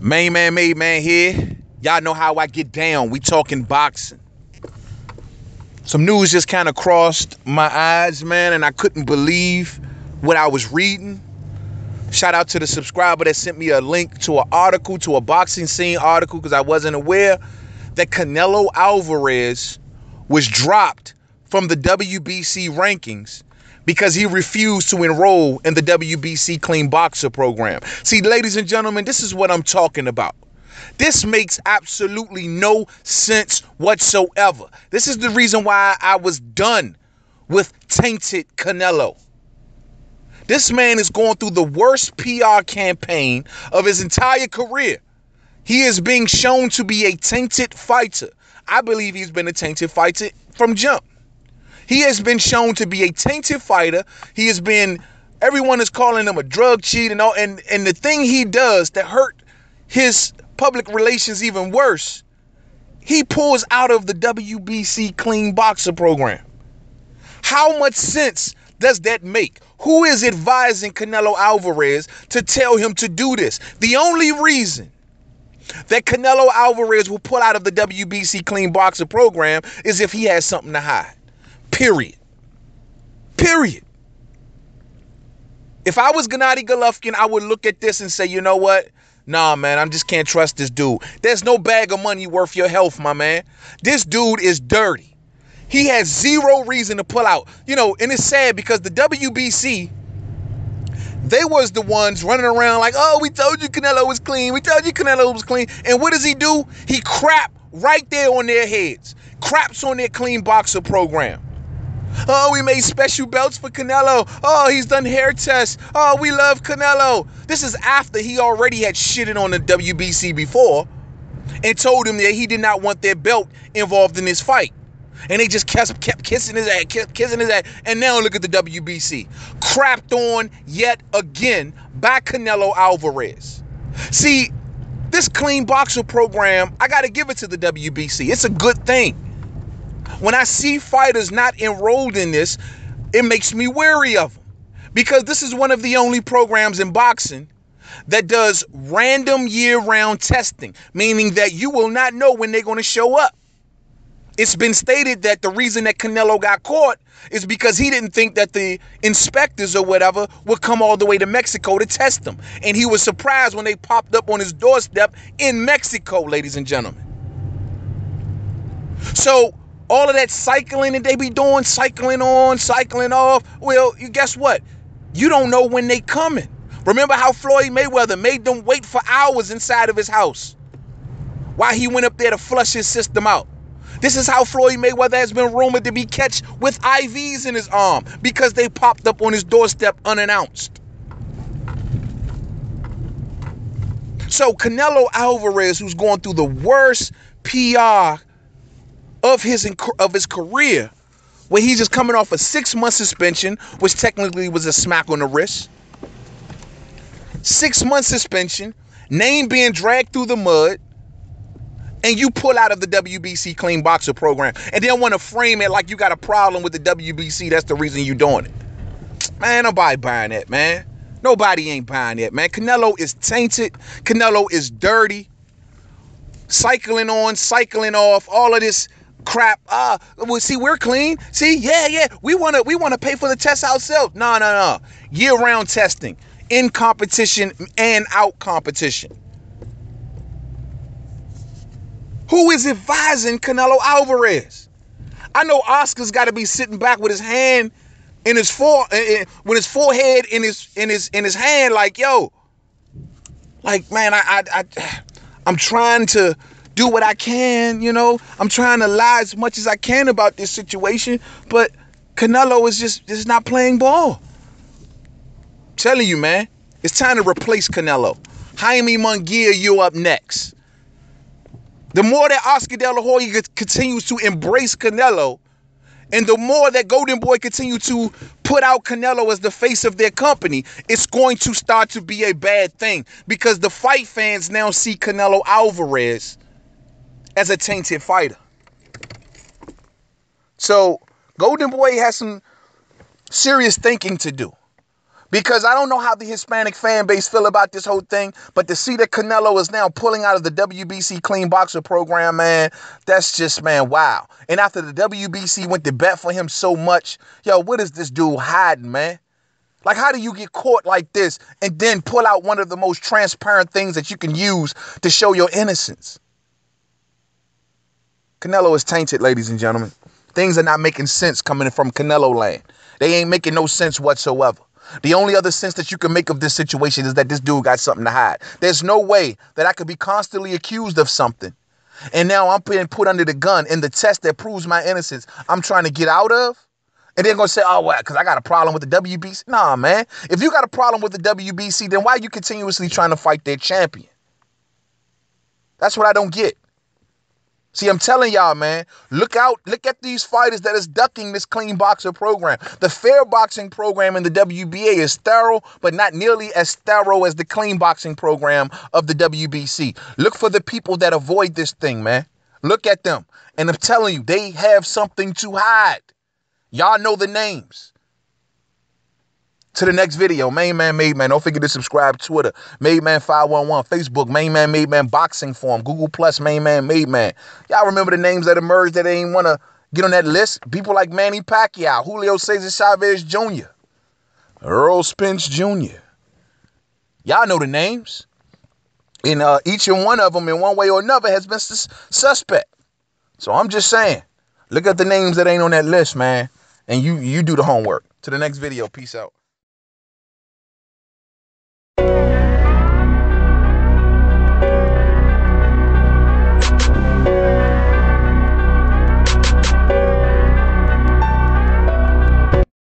Main man, made man here. Y'all know how I get down. We talking boxing. Some news just kind of crossed my eyes, man, and I couldn't believe what I was reading. Shout out to the subscriber that sent me a link to an article, to a boxing scene article, because I wasn't aware that Canelo Alverez was dropped from the WBC rankings because he refused to enroll in the WBC Clean Boxer program. See, ladies and gentlemen, this is what I'm talking about. This makes absolutely no sense whatsoever. This is the reason why I was done with Tainted Canelo. This man is going through the worst PR campaign of his entire career. He is being shown to be a tainted fighter. I believe he's been a tainted fighter from jump. He has been shown to be a tainted fighter. He has been, everyone is calling him a drug cheat and all. And the thing he does that hurt his public relations even worse, he pulls out of the WBC Clean Boxer program. How much sense does that make? Who is advising Canelo Alverez to tell him to do this? The only reason that Canelo Alverez will pull out of the WBC Clean Boxer program is if he has something to hide. Period. Period. If I was Gennady Golovkin, I would look at this and say, you know what? Nah, man, I just can't trust this dude. There's no bag of money worth your health, my man. This dude is dirty. He has zero reason to pull out. You know, and it's sad because the WBC, they was the ones running around like, oh, we told you Canelo was clean. We told you Canelo was clean. And what does he do? He crap right there on their heads. Craps on their Clean Boxer program. Oh, we made special belts for Canelo. Oh, he's done hair tests. Oh, we love Canelo. This is after he already had shitted on the WBC before and told him that he did not want their belt involved in this fight. And they just kept kissing his ass, kept kissing his ass. And now look at the WBC. Crapped on yet again by Canelo Alverez. See, this Clean Boxer program, I got to give it to the WBC. It's a good thing. When I see fighters not enrolled in this, it makes me wary of them. Because this is one of the only programs in boxing that does random year-round testing, meaning that you will not know when they're going to show up. It's been stated that the reason that Canelo got caught is because he didn't think that the inspectors or whatever would come all the way to Mexico to test him. And he was surprised when they popped up on his doorstep in Mexico, ladies and gentlemen. So all of that cycling that they be doing, cycling on, cycling off, well, you guess what? You don't know when they coming. Remember how Floyd Mayweather made them wait for hours inside of his house while he went up there to flush his system out. This is how Floyd Mayweather has been rumored to be catch with IVs in his arm because they popped up on his doorstep unannounced. So Canelo Alverez, who's going through the worst PR of his career, where he's just coming off a 6-month suspension, which technically was a smack on the wrist. 6-month suspension, name being dragged through the mud, and you pull out of the WBC Clean Boxer program and then want to frame it like you got a problem with the WBC. That's the reason you doing it. Man, nobody buying that, man. Nobody ain't buying that, man. Canelo is tainted. Canelo is dirty. Cycling on, cycling off, all of this crap. Well, see, we're clean. See, yeah. We want to pay for the test ourselves. No. Year-round testing, in competition and out competition. Who is advising Canelo Alverez? I know Oscar's got to be sitting back with his hand in his with his forehead in his hand, like, yo, like, man, I'm trying to do what I can, you know. I'm trying to lie as much as I can about this situation, but Canelo is just not playing ball. I'm telling you, man, it's time to replace Canelo. Jaime Munguia, you up next. The more that Oscar De La Hoya continues to embrace Canelo, and the more that Golden Boy continue to put out Canelo as the face of their company, it's going to start to be a bad thing because the fight fans now see Canelo Alverez as a tainted fighter. So Golden Boy has some serious thinking to do. Because I don't know how the Hispanic fan base feel about this whole thing, but to see that Canelo is now pulling out of the WBC clean boxer program, man, that's just, man, wow. And after the WBC went to bat for him so much, yo, what is this dude hiding, man? Like, how do you get caught like this and then pull out one of the most transparent things that you can use to show your innocence? Canelo is tainted, ladies and gentlemen. Things are not making sense coming from Canelo land. They ain't making no sense whatsoever. The only other sense that you can make of this situation is that this dude got something to hide. There's no way that I could be constantly accused of something, and now I'm being put under the gun in the test that proves my innocence I'm trying to get out of. And they're going to say, oh, well, because I got a problem with the WBC. Nah, man. If you got a problem with the WBC, then why are you continuously trying to fight their champion? That's what I don't get. See, I'm telling y'all, man, look out. Look at these fighters that is ducking this clean boxer program. The fair boxing program in the WBA is thorough, but not nearly as thorough as the clean boxing program of the WBC. Look for the people that avoid this thing, man. Look at them. And I'm telling you, they have something to hide. Y'all know the names. To the next video, Main Man Made Man. Don't forget to subscribe. Twitter, Made Man 511. Facebook, Main Man Made Man Boxing Forum. Google Plus, Main Man Made Man. Y'all remember the names that emerged that they ain't want to get on that list? People like Manny Pacquiao, Julio Cesar Chavez Jr., Earl Spence Jr. Y'all know the names. And each and one of them in one way or another has been suspect. So I'm just saying, look at the names that ain't on that list, man. And you do the homework. To the next video. Peace out.